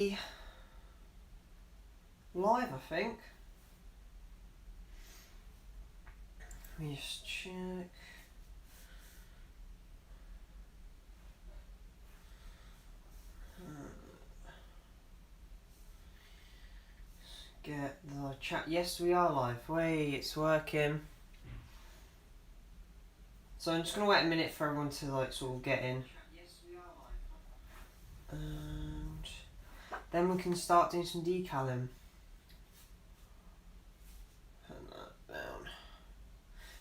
Live, I think. Let me just check. Get the chat. Yes, we are live. Wait, it's working. So I'm just gonna wait a minute for everyone to sort of get in. And then we can start doing some decalling. Turn that down.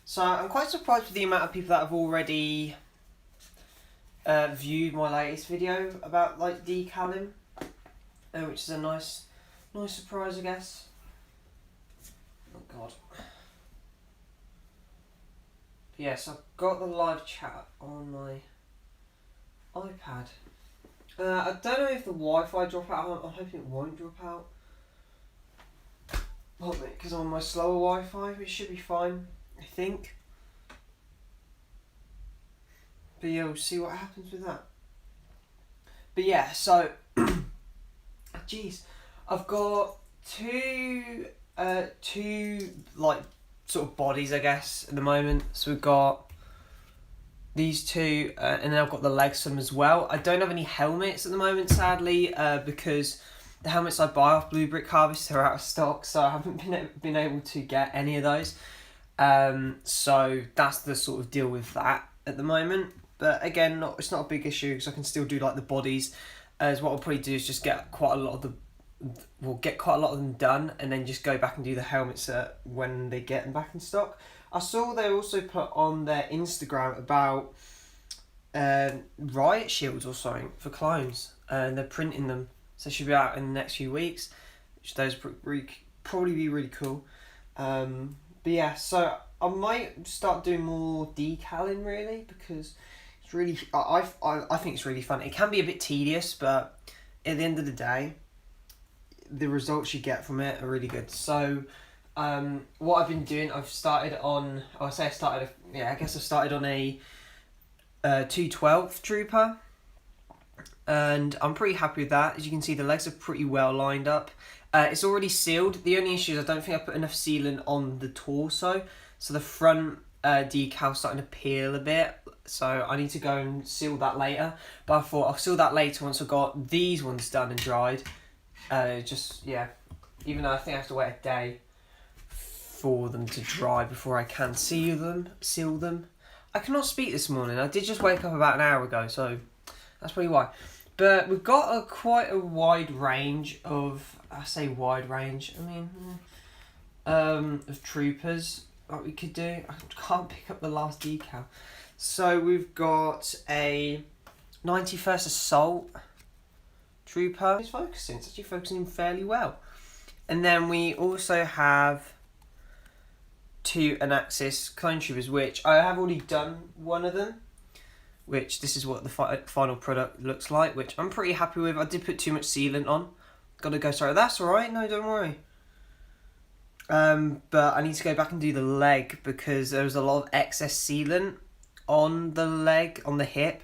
So I'm quite surprised with the amount of people that have already viewed my latest video about decalling, which is a nice surprise, I guess. Oh God. Yes, I've got the live chat on my iPad. I don't know if the Wi-Fi drop out. I'm hoping it won't drop out. Because on my slower Wi-Fi, it should be fine, I think. But yeah, we'll see what happens with that. But yeah, so jeez, I've got two sort of bodies, I guess, at the moment. So we've got these two, and then I've got the legs for them as well. I don't have any helmets at the moment, sadly, because the helmets I buy off Blue Brick Harvest are out of stock, so I haven't been able to get any of those. So that's the sort of deal with that at the moment. But again, it's not a big issue because I can still do the bodies. As what I'll probably do is just get quite a lot of them done, and then just go back and do the helmets when they get them back in stock. I saw they also put on their Instagram about riot shields or something for clones, and they're printing them, so they should be out in the next few weeks, which those probably be really cool. But yeah, so I might start doing more decaling really, because it's really I think it's really fun. It can be a bit tedious, but at the end of the day, the results you get from it are really good. So what I've been doing, I've started on I guess I started on a 212 trooper, and I'm pretty happy with that. As you can see, the legs are pretty well lined up. It's already sealed. The only issue is I don't think I put enough sealant on the torso, so the front decal's starting to peel a bit, so I need to go and seal that later. But I thought I'll seal that later once I've got these ones done and dried. Even though I think I have to wait a day for them to dry before I can seal them. I cannot speak this morning. I did just wake up about an hour ago, so that's probably why. But we've got quite a wide range of, of troopers that we could do. I can't pick up the last decal. So we've got a 91st Assault Trooper. It's actually focusing fairly well. And then we also have two Anaxis Clone Troopers, which I have already done one of them, which this is what the final product looks like, which I'm pretty happy with. I did put too much sealant on. Gotta go, sorry, that's alright, no, don't worry. But I need to go back and do the leg, because there was a lot of excess sealant on the leg, on the hip,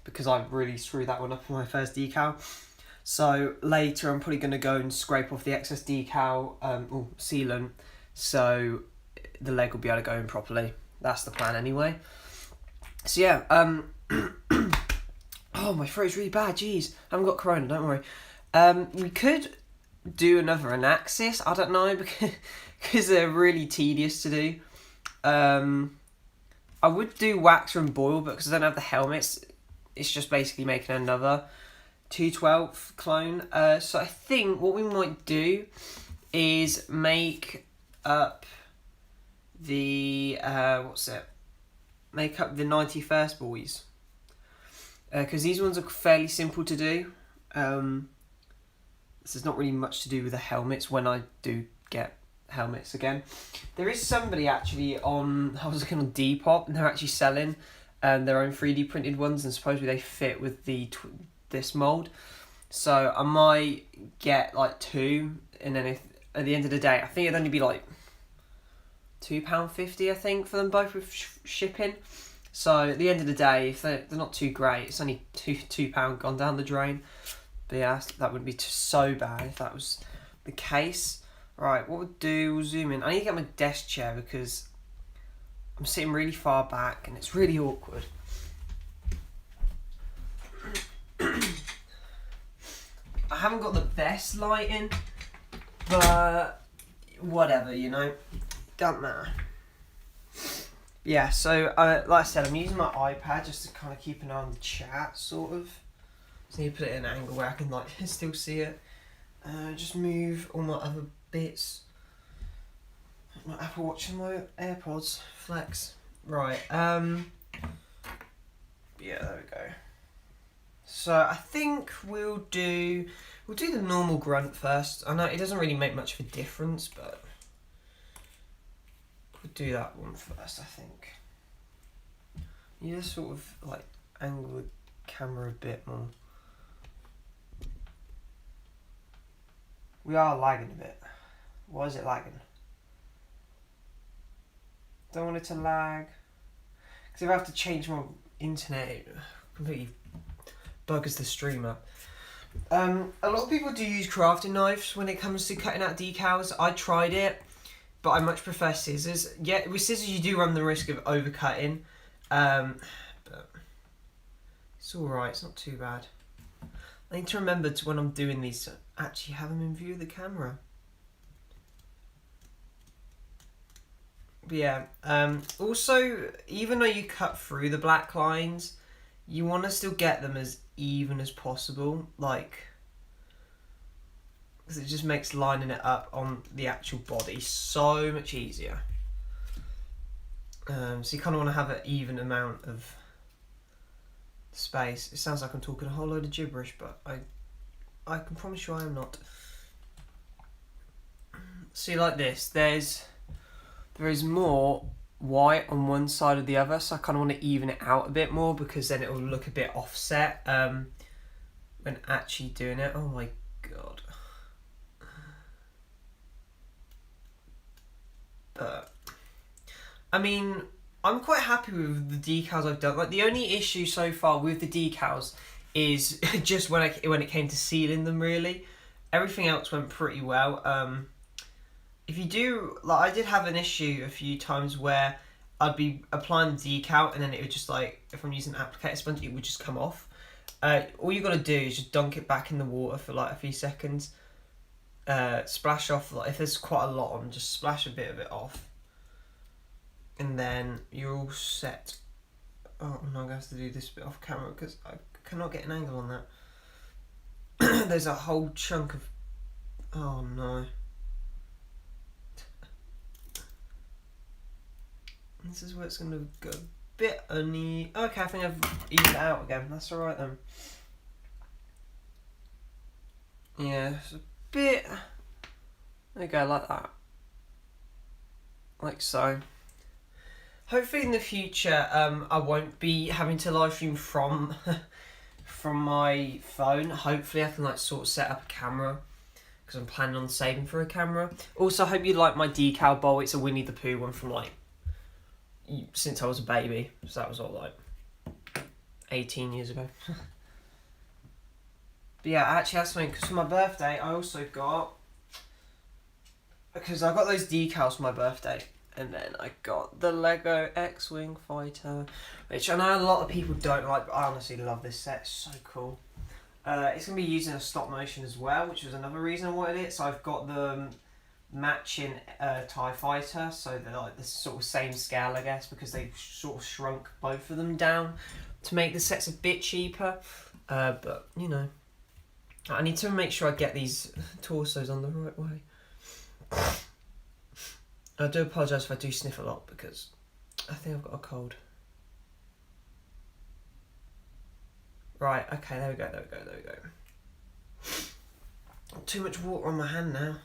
because I really screwed that one up in my first decal. So later I'm probably going to go and scrape off the excess decal, or sealant, so the leg will be able to go in properly. That's the plan anyway. So yeah, oh, my throat's really bad, jeez. I haven't got corona, don't worry. We could do another Anaxis, I don't know, because they're really tedious to do. I would do Wax and Boil, but because I don't have the helmets, it's just basically making another 212 clone. So I think what we might do is make up the make up the 91st boys, because these ones are fairly simple to do. This is not really much to do with the helmets when I do get helmets again. There is somebody actually on, I was looking on Depop, and they're actually selling their own 3D printed ones, and supposedly they fit with this mould. So I might get two, and then if at the end of the day, I think it'd only be £2.50, I think, for them both with shipping. So at the end of the day, if they're not too great, it's only £2 gone down the drain. But yeah, that would be so bad if that was the case. Right, what we'll do, we'll zoom in. I need to get my desk chair because I'm sitting really far back and it's really awkward. I haven't got the best lighting, but whatever, you know, don't matter. Yeah, so like I said, I'm using my iPad just to kind of keep an eye on the chat, sort of. Just need to put it in an angle where I can like still see it. Just move all my other bits. My Apple Watch and my AirPods, flex. Right. Yeah, there we go. So I think we'll do the normal grunt first. I know it doesn't really make much of a difference, but we'll do that one first, I think. You just sort of like angle the camera a bit more. We are lagging a bit. Why is it lagging? Don't want it to lag. Because if I have to change my internet, it completely buggers the stream up. A lot of people do use crafting knives when it comes to cutting out decals. I tried it, but I much prefer scissors. Yeah, with scissors you do run the risk of overcutting, but it's alright, it's not too bad. I need to remember to, when I'm doing these, to actually have them in view of the camera. But yeah, also, even though you cut through the black lines, you want to still get them as even as possible, like, because it just makes lining it up on the actual body so much easier. So you kind of want to have an even amount of space. It sounds like I'm talking a whole load of gibberish, but I can promise you I am not. See, like this, there is more white on one side or the other, so I kind of want to even it out a bit more because then it will look a bit offset when actually doing it. Oh my god. But I mean, I'm quite happy with the decals I've done. Like, the only issue so far with the decals is just when it came to sealing them, really. Everything else went pretty well. If you do, like, I did have an issue a few times where I'd be applying the decal and then it would just, like, if I'm using an applicator sponge, it would just come off. All you got to do is just dunk it back in the water for like a few seconds. Splash off, like, if there's quite a lot on, just splash a bit of it off. And then you're all set. Oh, I'm not going to have to do this bit off camera because I cannot get an angle on that. There's a whole chunk of... Oh no. This is where it's going to go a bit only... Okay, I think I've eased it out again. That's alright then. Yeah, it's a bit... There you go, like that. Like so. Hopefully in the future, I won't be having to live stream from my phone. Hopefully I can like sort of set up a camera because I'm planning on saving for a camera. Also, I hope you like my decal bowl. It's a Winnie the Pooh one from like since I was a baby. So that was all like 18 years ago. But yeah, I actually have something because for my birthday I also got, because I got those decals for my birthday. And then I got the Lego X-Wing fighter, which I know a lot of people don't like, but I honestly love this set. It's so cool. It's going to be using a stop motion as well, which was another reason I wanted it. So I've got the matching TIE fighter, so they're like the sort of same scale, I guess, because they've sort of shrunk both of them down to make the sets a bit cheaper. But, you know, I need to make sure I get these torsos on the right way. I do apologise if I do sniff a lot because I think I've got a cold. Right, okay, there we go. Too much water on my hand now.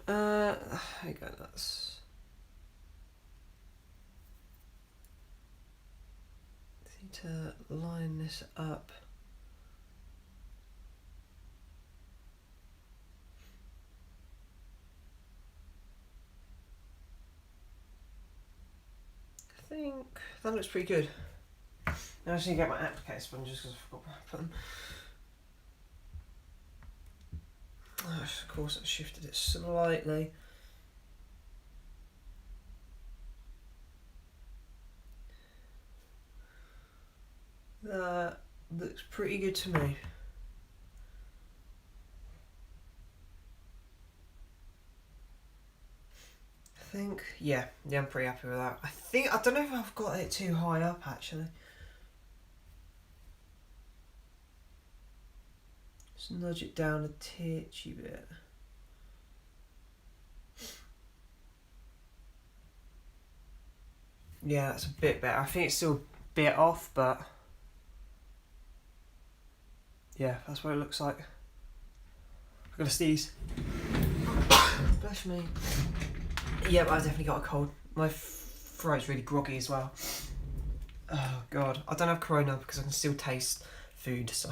There you go, that's... I need to line this up. I think that looks pretty good. Now I just need to get my applicator sponges because I forgot where I put them. Oh, of course, I shifted it slightly. That looks pretty good to me. I think, yeah, I'm pretty happy with that. I don't know if I've got it too high up actually. Just nudge it down a titchy bit. Yeah, that's a bit better. I think it's still a bit off, but yeah, that's what it looks like. I've got a sneeze. Bless me. Yeah, but I definitely got a cold. My throat's really groggy as well. Oh god, I don't have corona because I can still taste food, so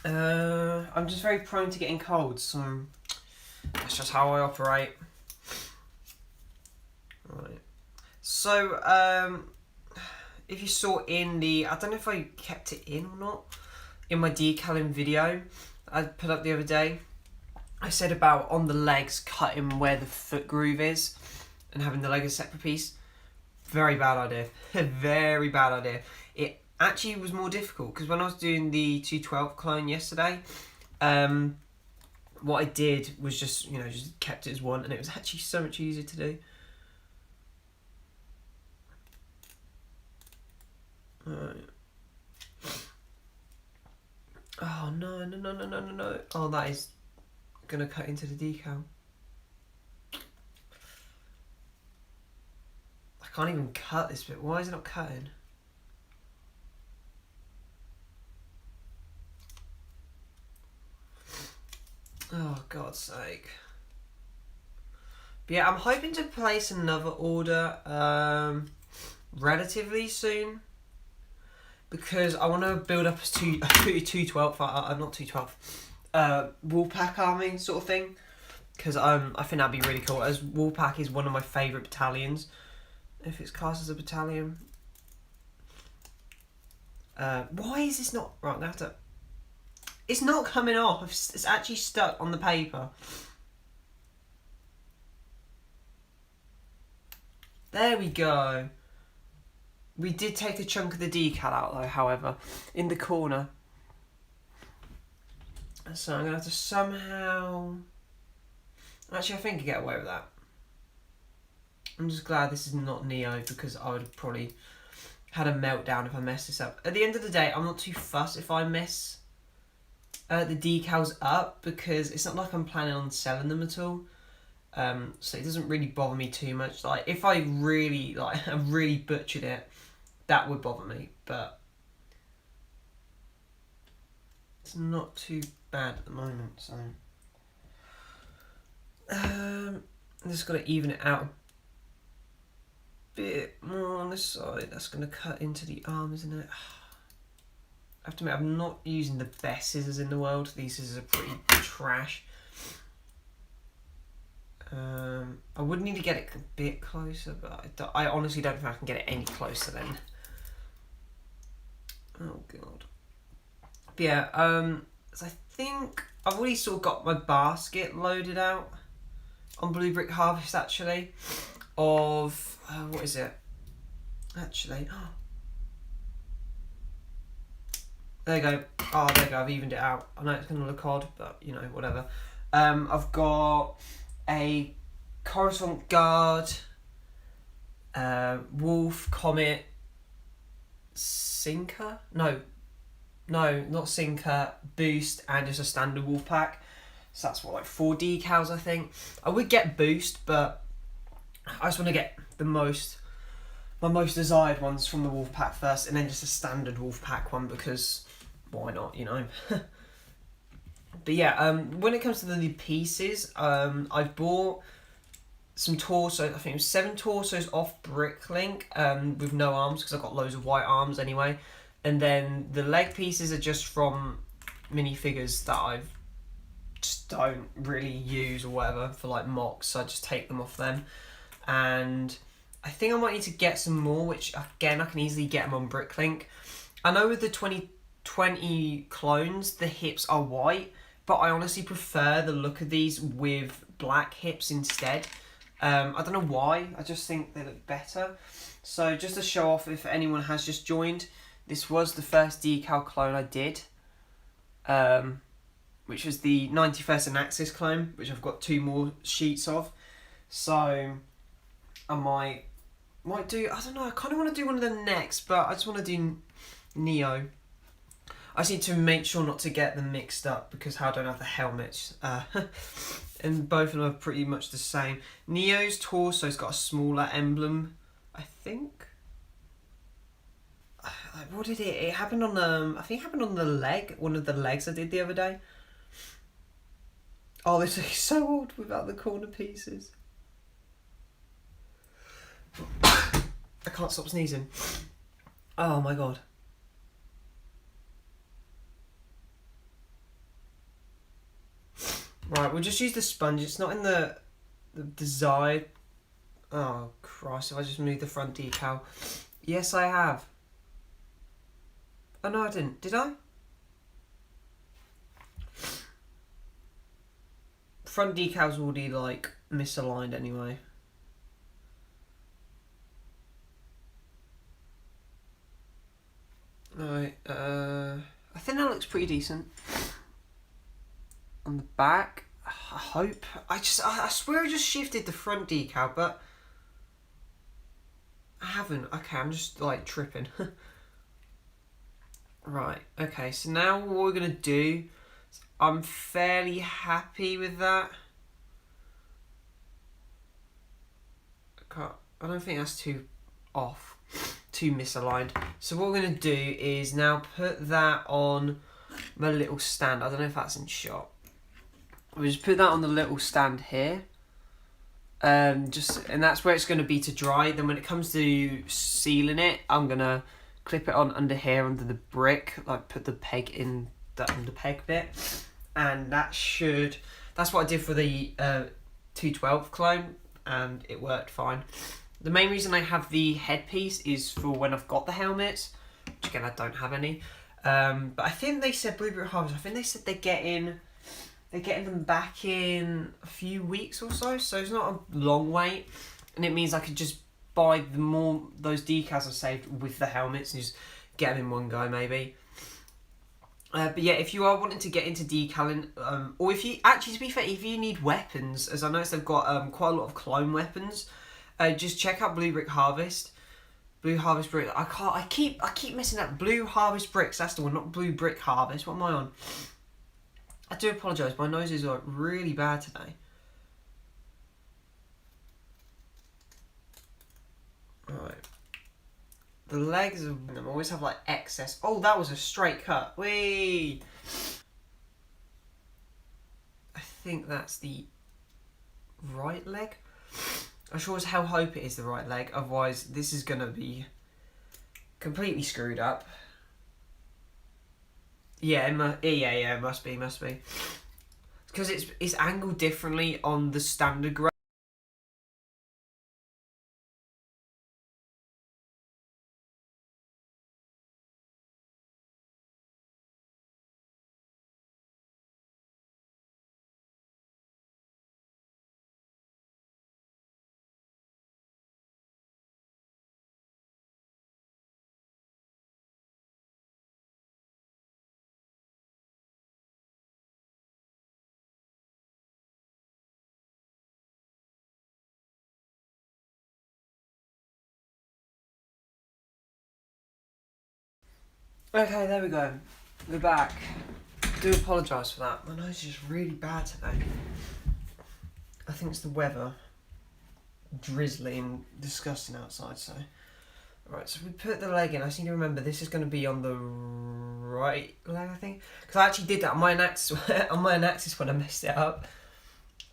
I'm just very prone to getting colds, so that's just how I operate. Right. So if you saw in the, I don't know if I kept it in or not, in my decalling video I put up the other day, I said about on the legs cutting where the foot groove is and having the leg a separate piece. Very bad idea. Very bad idea. It actually was more difficult because when I was doing the 212 clone yesterday, what I did was just kept it as one, and it was actually so much easier to do. Right. Oh no. Oh, that is gonna cut into the decal. I can't even cut this bit. Why is it not cutting? Oh, God's sake. But yeah, I'm hoping to place another order relatively soon, because I want to build up a 212, not 212, Wolfpack army sort of thing, because I think that'd be really cool, as Wolfpack is one of my favourite battalions, if it's classed as a battalion. Why is this not... Right, I'm going to have to... It's not coming off, it's actually stuck on the paper. There we go. We did take a chunk of the decal out though, however, in the corner. So I'm going to have to somehow... Actually, I think I can get away with that. I'm just glad this is not Neo, because I would have probably had a meltdown if I messed this up. At the end of the day, I'm not too fussed if I mess the decals up, because it's not like I'm planning on selling them at all. So it doesn't really bother me too much. Like, if I really, I really butchered it, that would bother me, but it's not too bad at the moment, so I'm just got to even it out a bit more on this side. That's going to cut into the arm, isn't it? I have to admit, I'm not using the best scissors in the world. These scissors are pretty trash. I would need to get it a bit closer, but I honestly don't think I can get it any closer then. Oh god. But yeah, so I think I've already sort of got my basket loaded out on Blue Brick Harvest, actually, of what is it? Actually, there you go. Oh, there you go. I've evened it out. I know it's gonna look odd, but you know, whatever. I've got a Coruscant Guard, Wolf, Comet, Sinker? No, not Sinker, Boost, and just a standard Wolf pack. So that's what, like 4 decals, I think. I would get Boost, but I just want to get my most desired ones from the Wolf pack first, and then just a standard Wolf pack one, because why not, you know? But yeah, when it comes to the pieces, I've bought some torsos. I think it was 7 torsos off Bricklink, with no arms, because I've got loads of white arms anyway. And then the leg pieces are just from minifigures that I just don't really use or whatever for like mocks, so I just take them off them. And I think I might need to get some more, which again, I can easily get them on Bricklink. I know with the 2020 clones, the hips are white, but I honestly prefer the look of these with black hips instead. I don't know why, I just think they look better. So just to show off, if anyone has just joined, this was the first decal clone I did, which was the 91st and Axis clone, which I've got 2 more sheets of. So I might do, I don't know, I kind of want to do one of them next, but I just want to do Neo. I just need to make sure not to get them mixed up because I don't have the helmets. And both of them are pretty much the same. Neo's torso's got a smaller emblem, I think. What did it happened on I think it happened on the leg, one of the legs I did the other day. Oh, this is so old without the corner pieces. I can't stop sneezing. Oh my god. Right, we'll just use the sponge. It's not in the desired... Oh, Christ, if I just move the front decal. Yes, I have. Oh, no, I didn't. Did I? Front decal's already, like, misaligned anyway. Right, I think that looks pretty decent. On the back, I hope. I swear I just shifted the front decal, but I haven't. Okay, I'm just like tripping. Right, okay, so now what we're gonna do, I'm fairly happy with that. I don't think that's too off, too misaligned. So what we're gonna do is now put that on my little stand. I don't know if that's in shot. We'll just put that on the little stand here. And that's where it's going to be to dry. Then when it comes to sealing it, I'm going to clip it on under here, under the brick. Like put the peg in the under peg bit. And that's what I did for the 212 clone. And it worked fine. The main reason I have the headpiece is for when I've got the helmets. Which again, I don't have any. But I think they said Blueberry Harvest. I think they said they're getting them back in a few weeks or so it's not a long wait, and it means I could just buy those decals I saved with the helmets and just get them in one go maybe. But yeah, if you are wanting to get into decaling, or if you actually, to be fair, if you need weapons, as I noticed they've got quite a lot of clone weapons, just check out Blue Harvest Brick. I keep messing up. Blue Harvest Bricks, that's the one, not Blue Brick Harvest. What am I on? I do apologise, my nose is like really bad today. Right. The legs of them always have like excess. Oh, that was a straight cut. Whee! I think that's the right leg. I sure as hell hope it is the right leg, otherwise this is gonna be completely screwed up. Yeah, it must be. Because it's angled differently on the standard grade. Okay, there we go. We're back. I do apologise for that. My nose is just really bad today. I think it's the weather. Drizzly and disgusting outside, so... Right, so we put the leg in. I just need to remember this is going to be on the right leg, I think. Because I actually did that on my Anaxis when I messed it up.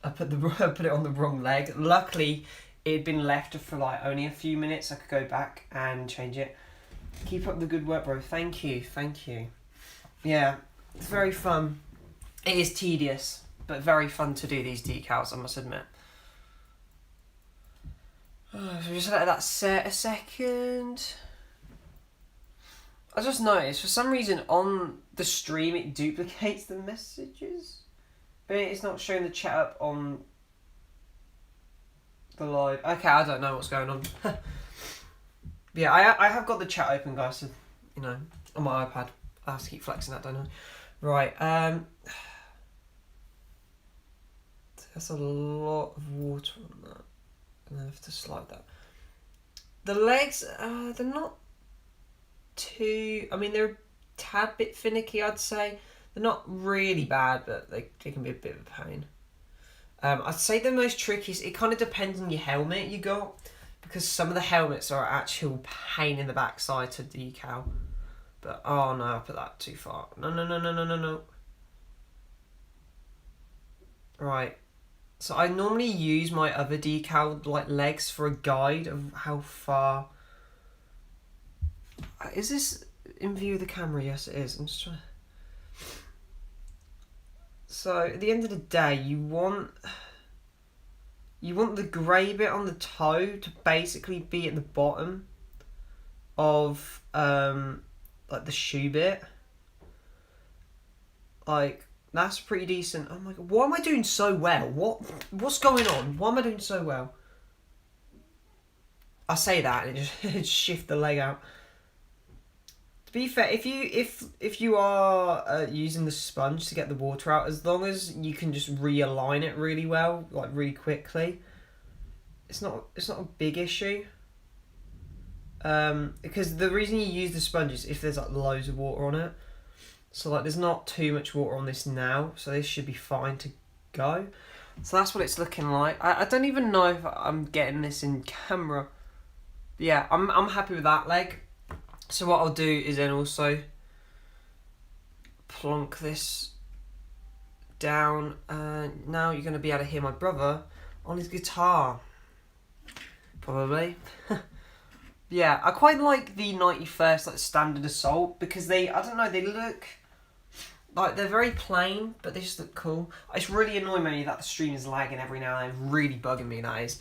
I put it on the wrong leg. Luckily, it had been left for like only a few minutes. I could go back and change it. Keep up the good work, bro. Thank you. Yeah, it's very fun. It is tedious, but very fun to do these decals, I must admit. So just let that set a second. I just noticed for some reason on the stream it duplicates the messages, but it's not showing the chat up on the live. Okay, I don't know what's going on. Yeah, I have got the chat open, guys. So, you know, on my iPad, I have to keep flexing that, don't I? Right. That's a lot of water on that. And I have to slide that. The legs, they're not too... I mean, they're a tad bit finicky, I'd say. They're not really bad, but they can be a bit of a pain. I'd say the most tricky is... It kind of depends on your helmet you got. Because some of the helmets are actual pain in the backside to decal. But, oh no, I put that too far. No. Right. So I normally use my other decal like legs for a guide of how far... Is this in view of the camera? Yes, it is. I'm just trying... So at the end of the day, you want the grey bit on the toe to basically be at the bottom of like the shoe bit. Like, that's pretty decent. Oh my god, why am I doing so well? What's going on? Why am I doing so well? I say that and it just shift the leg out. To be fair, if you are using the sponge to get the water out, as long as you can just realign it really well, like really quickly, it's not a big issue. Because the reason you use the sponge is if there's like loads of water on it. So like there's not too much water on this now, so this should be fine to go. So that's what it's looking like. I don't even know if I'm getting this in camera. But yeah, I'm happy with that leg. So what I'll do is then also plonk this down, and now you're going to be able to hear my brother on his guitar. Probably. Yeah, I quite like the 91st like standard assault because they look like they're very plain, but they just look cool. It's really annoying me that the stream is lagging every now and then. Really bugging me, that is.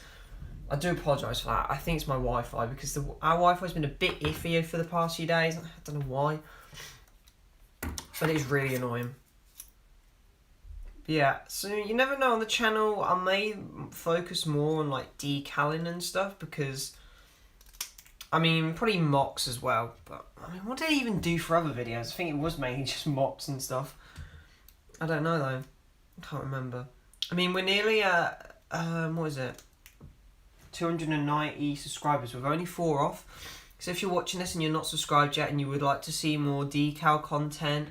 I do apologise for that. I think it's my Wi-Fi because our Wi-Fi's been a bit iffy for the past few days. I don't know why, but it's really annoying. Yeah, so you never know on the channel. I may focus more on like decaling and stuff because, I mean, probably mocks as well. But I mean, what did I even do for other videos? I think it was mainly just mocks and stuff. I don't know though. I can't remember. I mean, we're nearly at what is it? 290 subscribers with only 4 off. So if you're watching this and you're not subscribed yet and you would like to see more decal content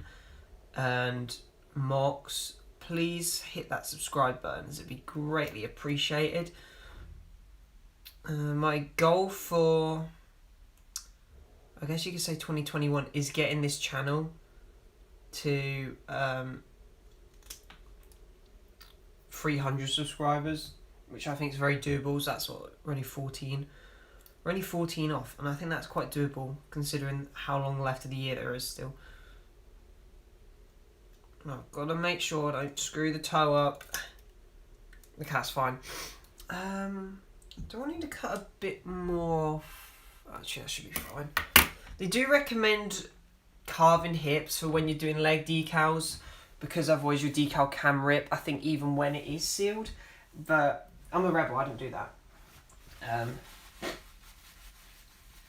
and mocks, please hit that subscribe button as it'd be greatly appreciated. My goal for, I guess you could say 2021 is getting this channel to 300 subscribers, which I think is very doable. So that's what, we're only 14 off, and I think that's quite doable considering how long left of the year there is still. I've got to make sure I don't screw the toe up. The cat's fine. Do I need to cut a bit more off? Actually, that should be fine. They do recommend carving hips for when you're doing leg decals, because otherwise your decal can rip, I think, even when it is sealed. But I'm a rebel, I don't do that.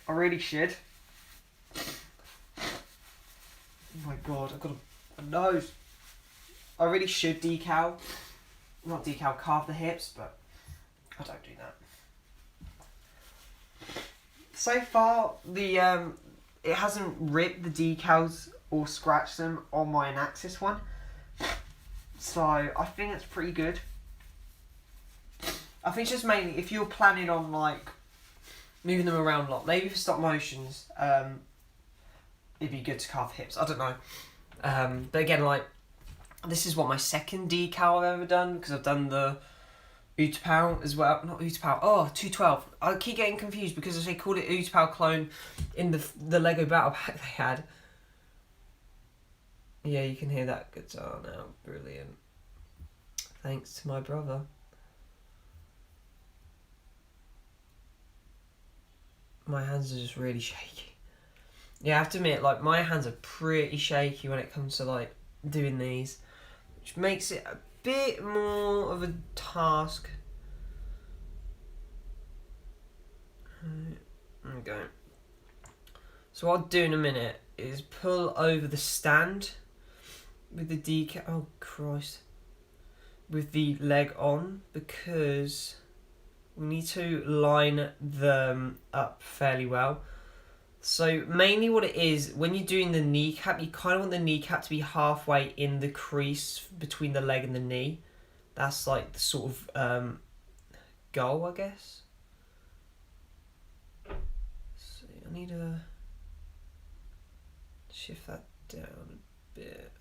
I really should. Oh my god, I've got a nose. I really should carve the hips, but I don't do that. So far, it hasn't ripped the decals or scratched them on my Anaxis one. So I think it's pretty good. I think it's just mainly if you're planning on like moving them around a lot, maybe for stop motions, it'd be good to carve hips. I don't know. But again, like, this is what my second decal I've ever done, because I've done the Utapau as well. Not Utapau. Oh, 212. I keep getting confused because they called it Utapau clone in the Lego battle pack they had. Yeah, you can hear that guitar now. Brilliant. Thanks to my brother. My hands are just really shaky. Yeah, I have to admit, like, my hands are pretty shaky when it comes to, like, doing these, which makes it a bit more of a task. Okay. So what I'll do in a minute is pull over the stand with the decal. Oh Christ! With the leg on, because we need to line them up fairly well. So mainly what it is, when you're doing the kneecap, you kind of want the kneecap to be halfway in the crease between the leg and the knee. That's like the sort of goal, I guess. So I need to shift that down a bit.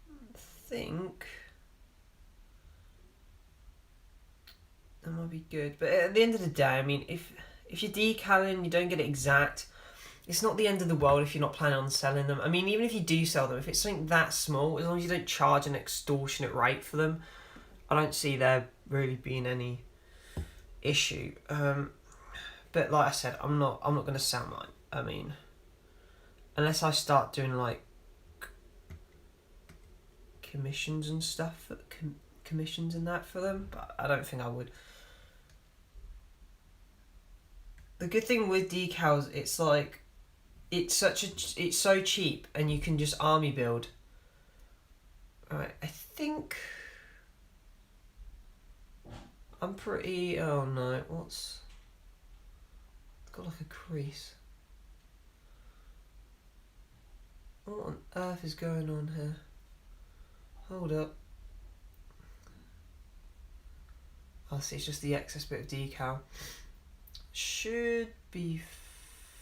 I think that might be good. But at the end of the day, I mean, if you're decaling, you don't get it exact, it's not the end of the world if you're not planning on selling them. I mean, even if you do sell them, if it's something that small, as long as you don't charge an extortionate rate for them, I don't see there really being any issue. But like I said, I'm not going to sell mine. I mean, unless I start doing like commissions and stuff, commissions and that for them, but I don't think I would. The good thing with decals, it's like, it's so cheap, and you can just army build. Alright, I think I'm pretty. Oh no, what's? It's got like a crease. What on earth is going on here? Hold up. Oh, see, it's just the excess bit of decal. Should be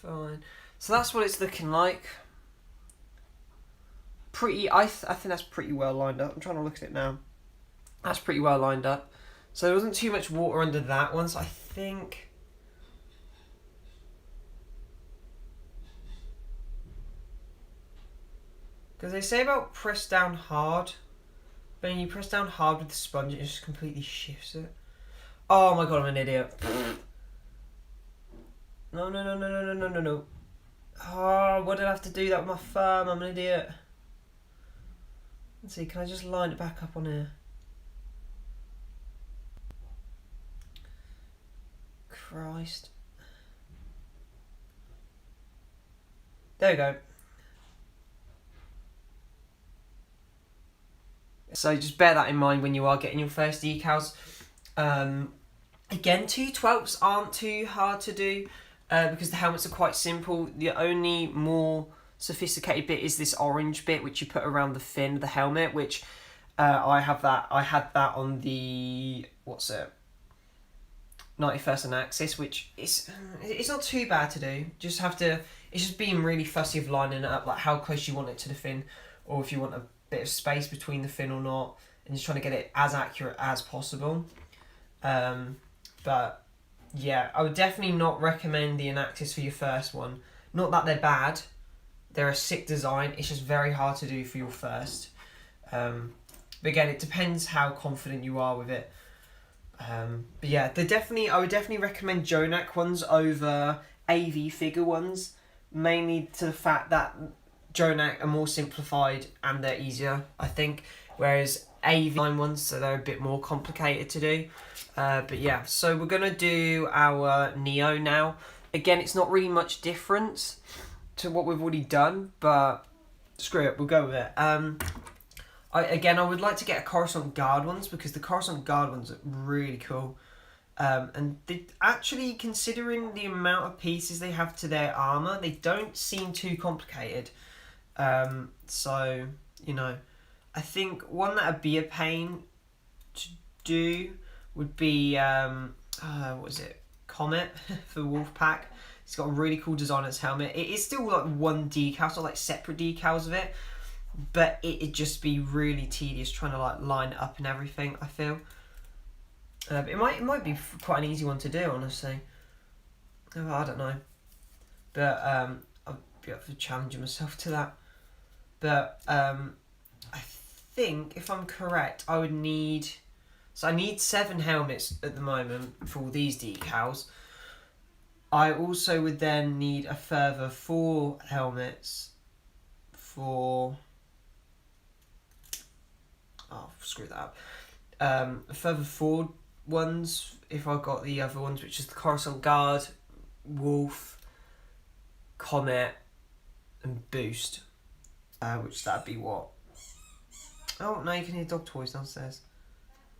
fine. So that's what it's looking like. Pretty. I think that's pretty well lined up. I'm trying to look at it now. That's pretty well lined up. So there wasn't too much water under that one. So I think. Because they say about press down hard. But when you press down hard with the sponge, it just completely shifts it. Oh my god, I'm an idiot. No. Oh, why did I have to do that with my thumb? I'm an idiot. Let's see, can I just line it back up on here? Christ. There we go. So just bear that in mind when you are getting your first decals. Again, 2/12 aren't too hard to do because the helmets are quite simple. The only more sophisticated bit is this orange bit which you put around the fin of the helmet, which I had that on the 91st and Axis, which it's not too bad to do. Just have to, it's just being really fussy of lining it up, like how close you want it to the fin, or if you want a bit of space between the fin or not, and just trying to get it as accurate as possible. But yeah, I would definitely not recommend the Enactus for your first one. Not that they're bad, they're a sick design, it's just very hard to do for your first. But again, it depends how confident you are with it. But yeah, I would definitely recommend Jonak ones over AV figure ones, mainly to the fact that Jonak are more simplified and they're easier, I think, whereas AV ones, so they're a bit more complicated to do. But yeah, so we're gonna do our Neo now. Again, it's not really much difference to what we've already done, but screw it, we'll go with it. I would like to get a Coruscant Guard ones, because the Coruscant Guard ones are really cool. And they actually, considering the amount of pieces they have to their armour, they don't seem too complicated. So, you know, I think one that would be a pain to do would be, Comet for Wolfpack. It's got a really cool design on its helmet. It is still like one decal, so like separate decals of it, but it'd just be really tedious trying to like line it up and everything, I feel. It might be quite an easy one to do, honestly. I don't know, but I'll be up for challenging myself to that. But I think, if I'm correct, I need 7 helmets at the moment for all these decals. I also would then need a further 4 helmets for... Oh, screw that up. A further 4 ones if I got the other ones, which is the Coruscant Guard, Wolf, Comet, and Boost. Which that'd be what? Oh, no, you can hear dog toys downstairs.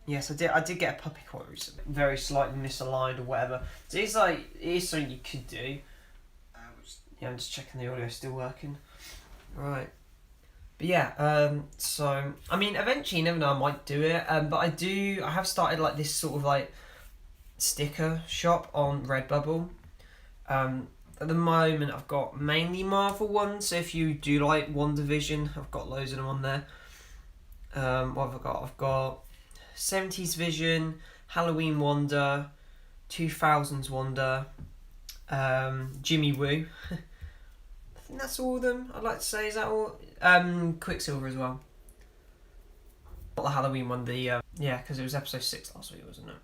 Yes, I did get a puppy quite recently. Very slightly misaligned or whatever. So it is something you could do. Yeah, I'm just checking the audio is still working. Right. But yeah, so I mean, eventually, you never know, I might do it. But I have started like this sort of like sticker shop on Redbubble. At the moment, I've got mainly Marvel ones. So if you do like WandaVision, I've got loads of them on there. What have I got? I've got 70s Vision, Halloween Wanda, 2000s Wanda, Jimmy Woo. I think that's all of them. I'd like to say, is that all? Quicksilver as well. Not the Halloween one. Yeah, because it was episode 6 last week, wasn't it?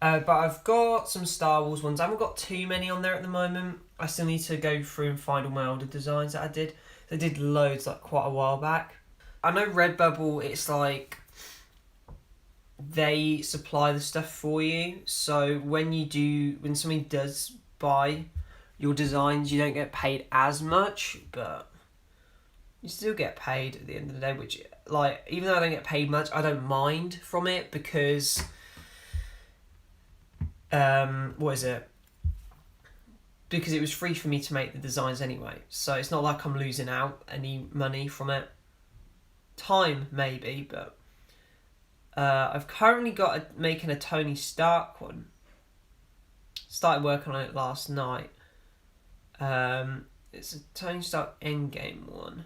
But I've got some Star Wars ones. I haven't got too many on there at the moment. I still need to go through and find all my older designs that I did. I did loads like quite a while back. I know Redbubble, it's like they supply the stuff for you. So when somebody does buy your designs, you don't get paid as much, but you still get paid at the end of the day, which, like, even though I don't get paid much, I don't mind from it because, because it was free for me to make the designs anyway. So it's not like I'm losing out any money from it. Time, maybe, but I've currently got making a Tony Stark one. Started working on it last night. It's a Tony Stark Endgame one.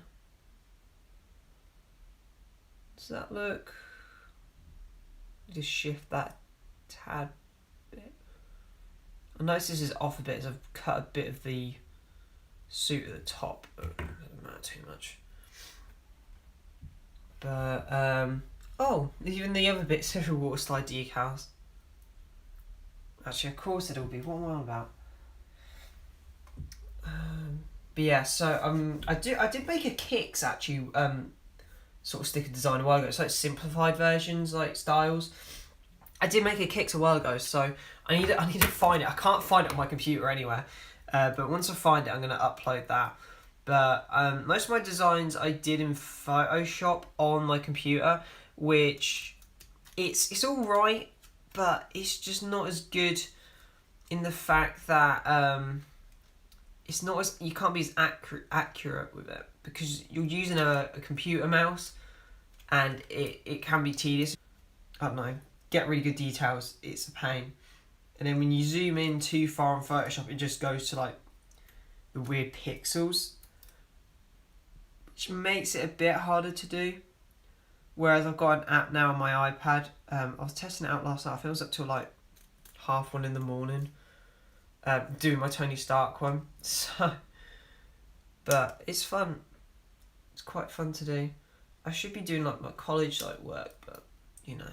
Does that look? Just shift that tad bit. I notice this is off a bit, so I've cut a bit of the suit at the top. It doesn't matter too much. But, even the other bits are water slide decals. Actually, of course it'll be. What am I on about? But yeah, so I did make a Kicks actually sort of sticker design a while ago. It's like simplified versions, like styles. I did make a Kicks a while ago, so I need to find it. I can't find it on my computer anywhere. But once I find it, I'm gonna upload that. But most of my designs I did in Photoshop on my computer, which it's all right, but it's just not as good in the fact that it's not as, you can't be as accurate with it because you're using a computer mouse, and it can be tedious. I don't know, get really good details, it's a pain. And then when you zoom in too far on Photoshop, it just goes to like the weird pixels, which makes it a bit harder to do. Whereas I've got an app now on my iPad. I was testing it out last night. I think it was up till like 1:30 in the morning, doing my Tony Stark one. So, but it's fun. It's quite fun to do. I should be doing like my college like work, but you know,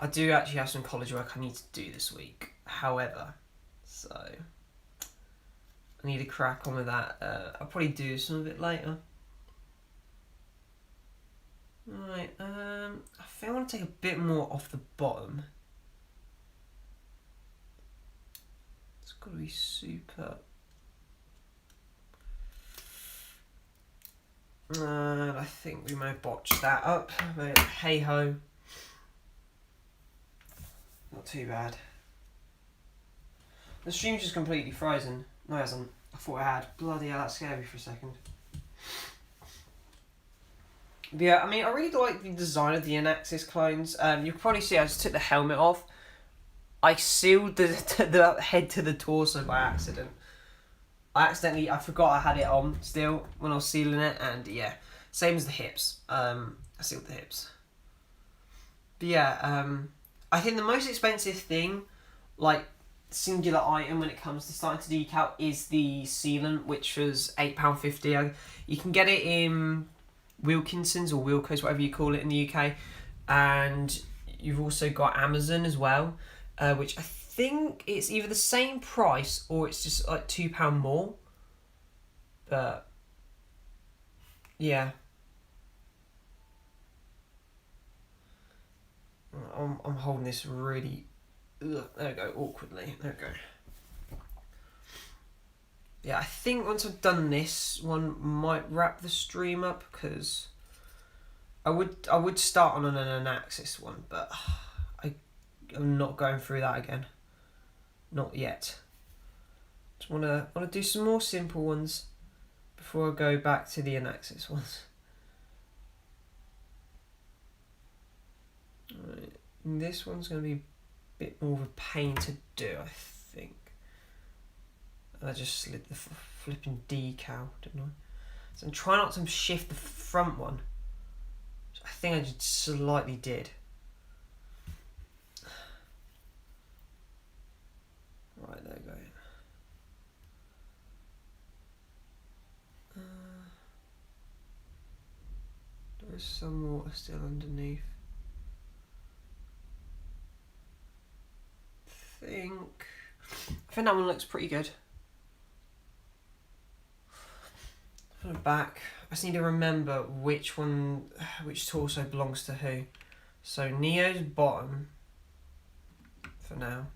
I do actually have some college work I need to do this week. However, so I need to crack on with that. I'll probably do some of it later. Right, I think I want to take a bit more off the bottom. It's got to be super. I think we may have botched that up, but hey ho. Not too bad. The stream's just completely frozen. No, it hasn't. I thought it had. Bloody hell, that scared me for a second. But yeah, I mean, I really like the design of the in-axis clones. You can probably see I just took the helmet off. I sealed the head to the torso by accident. I forgot I had it on still when I was sealing it, and yeah, same as the hips. I sealed the hips. But yeah, I think the most expensive thing, like singular item when it comes to starting to decal, is the sealant, which was £8.50. You can get it in Wilkinson's or Wilco's, whatever you call it in the UK, and you've also got Amazon as well, which I think it's either the same price or it's just like £2 more. But yeah, I'm holding this really. There we go, awkwardly. There we go. Yeah, I think once I've done this one, might wrap the stream up because I would start on an Axis one, but I'm not going through that again. Not yet. Just wanna do some more simple ones before I go back to the Anaxis ones. Right. This one's gonna be a bit more of a pain to do, I think. I just slid the flipping decal, didn't I? So I'm trying not to shift the front one. I think I just slightly did. Right, there we go. There's some water still underneath. I think that one looks pretty good. For the back, I just need to remember which torso belongs to who. So Neo's bottom for now.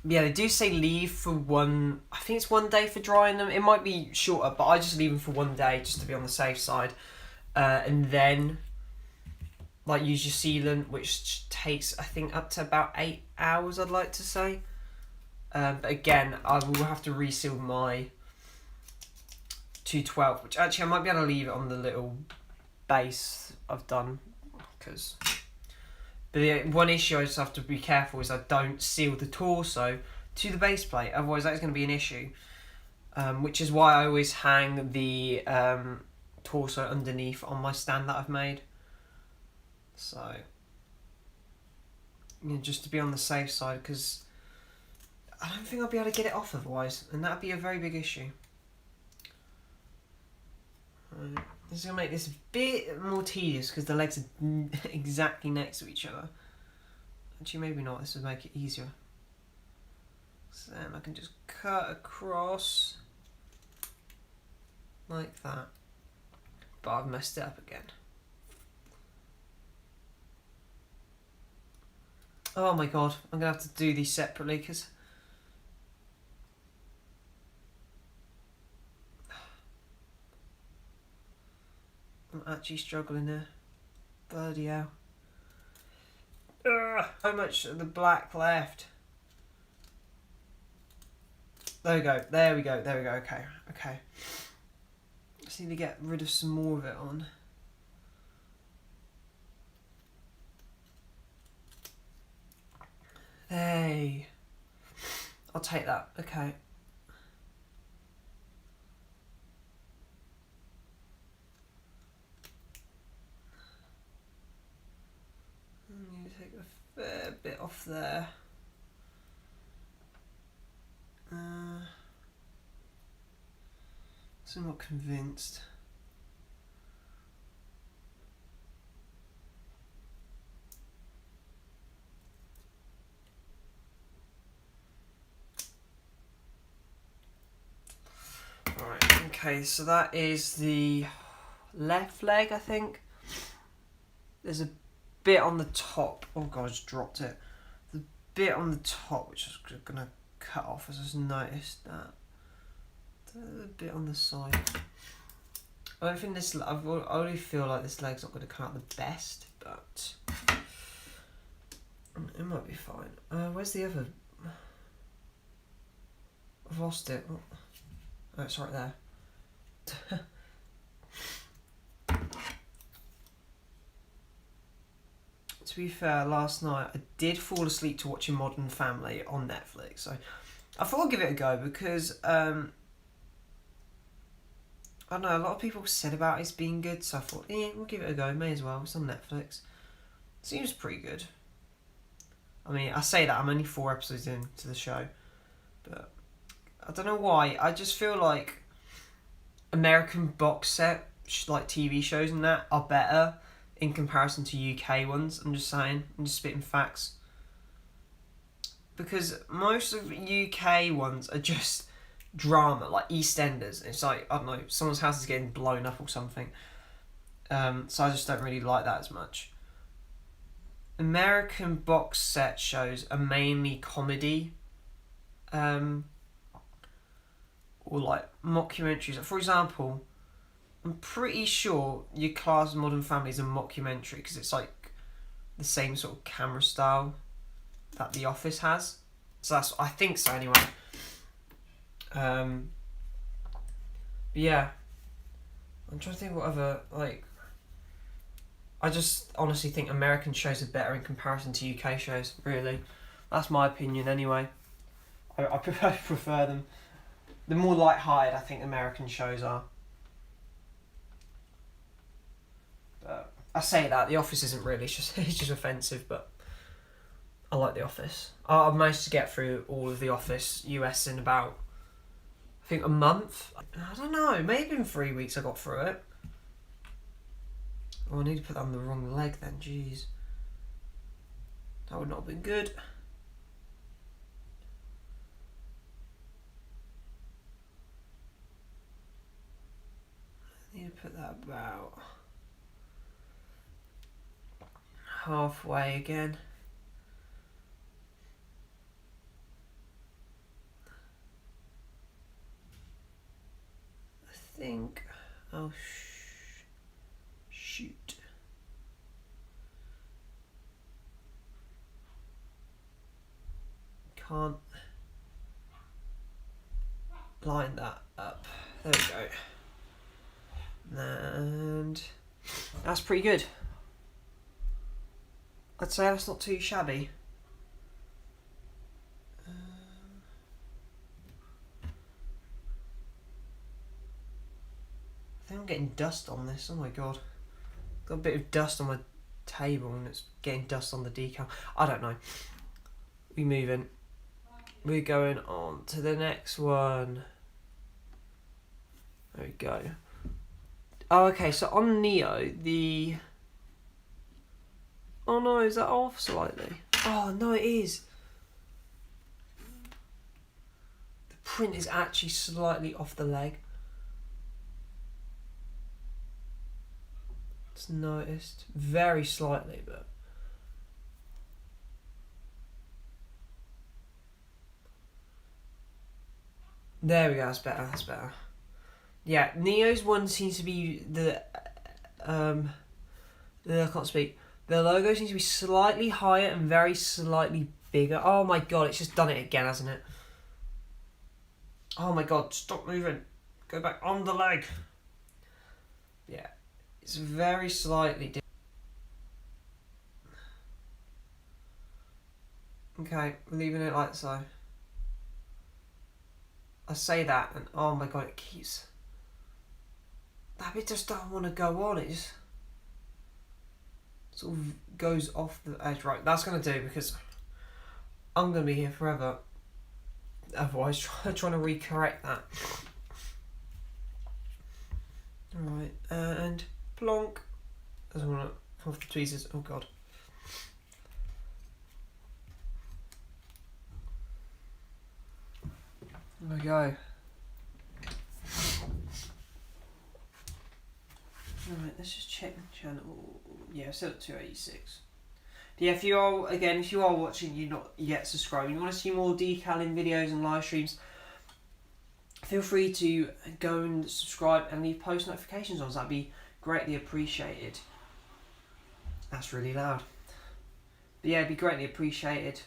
Yeah, they do say leave for one. I think it's 1 day for drying them. It might be shorter, but I just leave them for 1 day just to be on the safe side. And then, like, use your sealant, which takes, I think, up to about 8 hours, I'd like to say. But again, I will have to reseal my 212, which actually I might be able to leave it on the little base I've done. But the one issue I just have to be careful is I don't seal the torso to the base plate, otherwise that's going to be an issue. Which is why I always hang the torso underneath on my stand that I've made. So, just to be on the safe side, because I don't think I'll be able to get it off otherwise, and that'd be a very big issue. Right. This is going to make this a bit more tedious because the legs are exactly next to each other. Actually, maybe not. This would make it easier. So then I can just cut across like that. But I've messed it up again. Oh my god, I'm going to have to do these separately because I'm actually struggling there. Bloody hell. How much of the black left? There we go. There we go. There we go. Okay. Okay. Just need to get rid of some more of it on. Hey. I'll take that. Okay. I need to take a fair bit off there. So I'm not convinced. Alright, okay, so that is the left leg, I think. There's a bit on the top. Oh god, I just dropped it. The bit on the top, which I was going to cut off, as I just noticed that. A bit on the side. I don't think this. I already feel like this leg's not going to come out the best, but it might be fine. Where's the other? I've lost it. Oh, it's right there. To be fair, last night I did fall asleep to watching Modern Family on Netflix, so I thought I'd give it a go because I don't know, a lot of people said about it being good, so I thought, we'll give it a go, may as well, it's on Netflix. Seems pretty good. I mean, I say that, I'm only 4 episodes into the show, but I don't know why, I just feel like American box set, like TV shows and that, are better in comparison to UK ones. I'm just saying, I'm just spitting facts. because most of UK ones are just drama, like EastEnders. It's like, I don't know, someone's house is getting blown up or something. So I just don't really like that as much. American box set shows are mainly comedy, or like mockumentaries. For example, I'm pretty sure your class Modern Family is a mockumentary because it's like the same sort of camera style that The Office has. So I think so anyway. Yeah, I'm trying to think what other, like, I just honestly think American shows are better in comparison to UK shows, really. That's my opinion anyway. I prefer them. The more light-hearted I think American shows are. But I say that, The Office isn't really, it's just offensive, but I like The Office. I've managed to get through all of The Office US in about, I think, a month. I don't know, maybe in 3 weeks I got through it. Oh, I need to put that on the wrong leg then, jeez. That would not have been good. I need to put that about halfway again. I think I'll shoot. Can't line that up. There we go. And that's pretty good. I'd say that's not too shabby. I think I'm getting dust on this. Oh my god. Got a bit of dust on my table and it's getting dust on the decal. I don't know. We moving. We're going on to the next one. There we go. Oh, okay, so on Neo, oh no, is that off slightly? Oh no, it is. The print is actually slightly off the leg. It's noticed. Very slightly, but... There we go, that's better, that's better. Yeah, Neo's one seems to be I can't speak. The logo seems to be slightly higher and very slightly bigger. Oh my god, it's just done it again, hasn't it? Oh my god, stop moving. Go back on the leg. Yeah, it's very slightly different. Okay, we're leaving it like so. I say that and oh my god, it keeps... That bit just doesn't want to go on, it just sort of goes off the edge. Right, that's going to do because I'm going to be here forever. Otherwise, trying to recorrect that. Alright, and plonk. Doesn't want to come off the tweezers. Oh god. There we go. Alright, let's just check the channel. Yeah, still at 286. But yeah, if you are watching, you're not yet subscribed, you want to see more decaling videos and live streams, feel free to go and subscribe and leave post notifications on, so that'd be greatly appreciated. That's really loud. But yeah, it'd be greatly appreciated.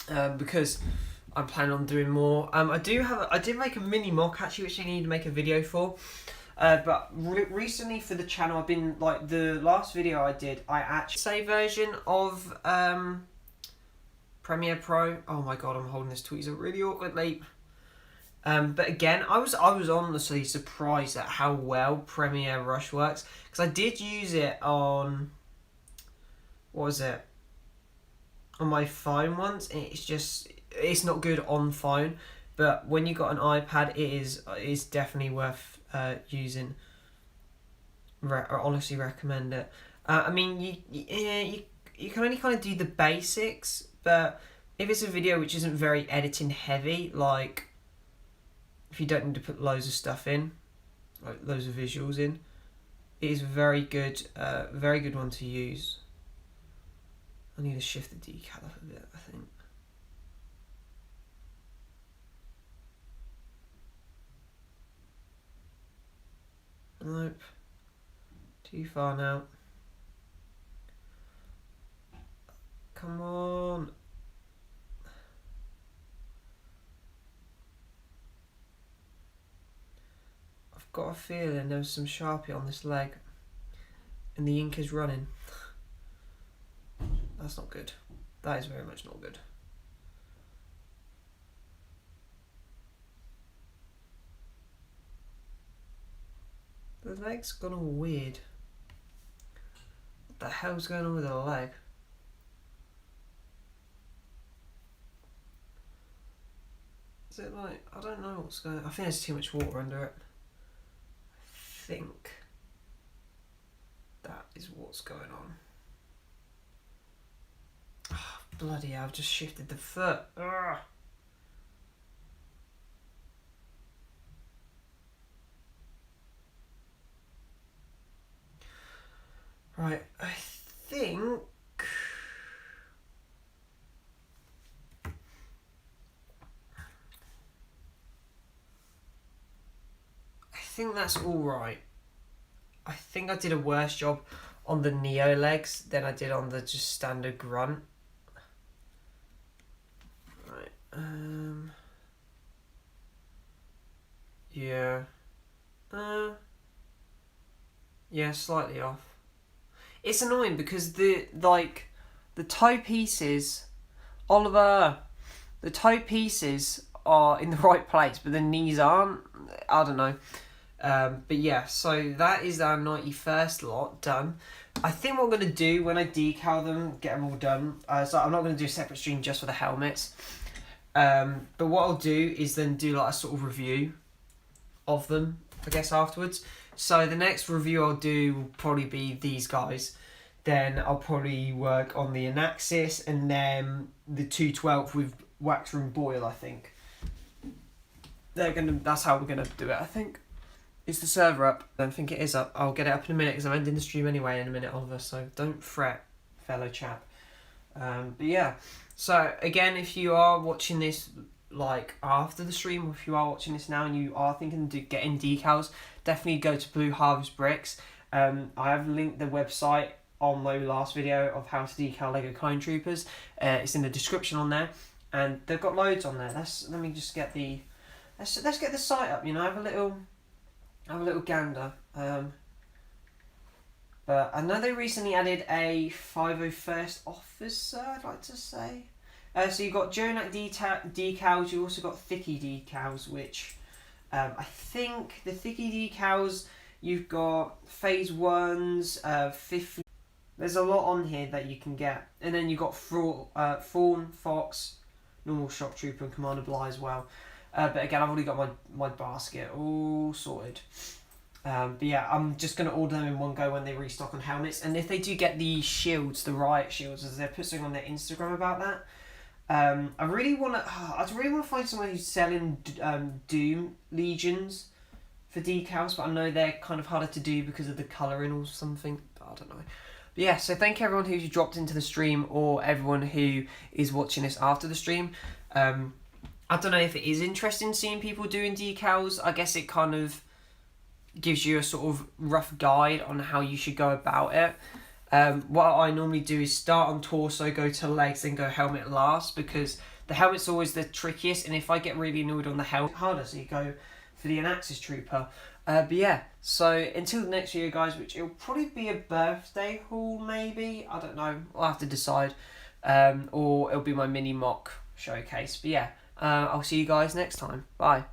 Because I'm planning on doing more. I did make a mini mock actually, which I need to make a video for. But recently for the channel, I've been, like, the last video I did, I actually say version of Premiere Pro. Oh my god, I'm holding this tweezer really awkwardly. But again, I was honestly surprised at how well Premiere Rush works, because I did use it on, what was it, on my phone once, and it's not good on phone, but when you got an iPad, it is definitely worth using. I honestly recommend it. I mean, you can only kind of do the basics, but if it's a video which isn't very editing heavy, like if you don't need to put loads of stuff in, like loads of visuals in, it is very good one to use. I need to shift the decal up a bit, I think. Nope. Too far now. Come on. I've got a feeling there was some Sharpie on this leg and the ink is running. That's not good. That is very much not good. The leg's gone all weird. What the hell's going on with the leg? Is it like, I don't know what's going on. I think there's too much water under it. I think that is what's going on. Oh, bloody hell, I've just shifted the foot. Ugh. Right, I think that's all right. I think I did a worse job on the Neo legs than I did on the just standard grunt. Right, yeah. Yeah, slightly off. It's annoying because the toe pieces, Oliver, the toe pieces are in the right place, but the knees aren't. I don't know. But yeah, so that is our 91st lot done. I think what I'm going to do when I decal them, get them all done, so I'm not going to do a separate stream just for the helmets. But what I'll do is then do like a sort of review of them, I guess, afterwards. So the next review I'll do will probably be these guys. Then I'll probably work on the Anaxis and then the 212 with wax room boil, I think. That's how we're gonna do it, I think. Is the server up? I don't think it is up. I'll get it up in a minute because I'm ending the stream anyway in a minute, Oliver, so don't fret, fellow chap. But yeah, so again, if you are watching this like after the stream, or if you are watching this now and you are thinking of getting decals, definitely go to Blue Harvest Bricks. I have linked the website on my last video of how to decal Lego Clone Troopers. It's in the description on there, and they've got loads on there. Let me just get the let's get the site up. You know, have a little gander. But I know they recently added a 501st officer, I'd like to say. So you've got Jonak decals, you also got Thicky decals, which I think the Thicky decals, you've got phase 1s, 50. There's a lot on here that you can get. And then you've got Fawn, Fox, normal Shock Trooper and Commander Bly as well. But again, I've already got my basket all sorted. But yeah, I'm just going to order them in one go when they restock on helmets. And if they do get the shields, the riot shields, as they're putting on their Instagram about that, I really want to find someone who's selling Doom Legions for decals, but I know they're kind of harder to do because of the colouring or something. But I don't know. But yeah, so thank you everyone who's dropped into the stream or everyone who is watching this after the stream. I don't know if it is interesting seeing people doing decals. I guess it kind of gives you a sort of rough guide on how you should go about it. What I normally do is start on torso, go to legs, then go helmet last, because the helmet's always the trickiest, and if I get really annoyed on the helmet, harder, so you go for the Anaxis Trooper. But yeah, so until the next video, guys, which it'll probably be a birthday haul, maybe. I don't know. I'll have to decide. Or it'll be my mini mock showcase. But yeah, I'll see you guys next time. Bye.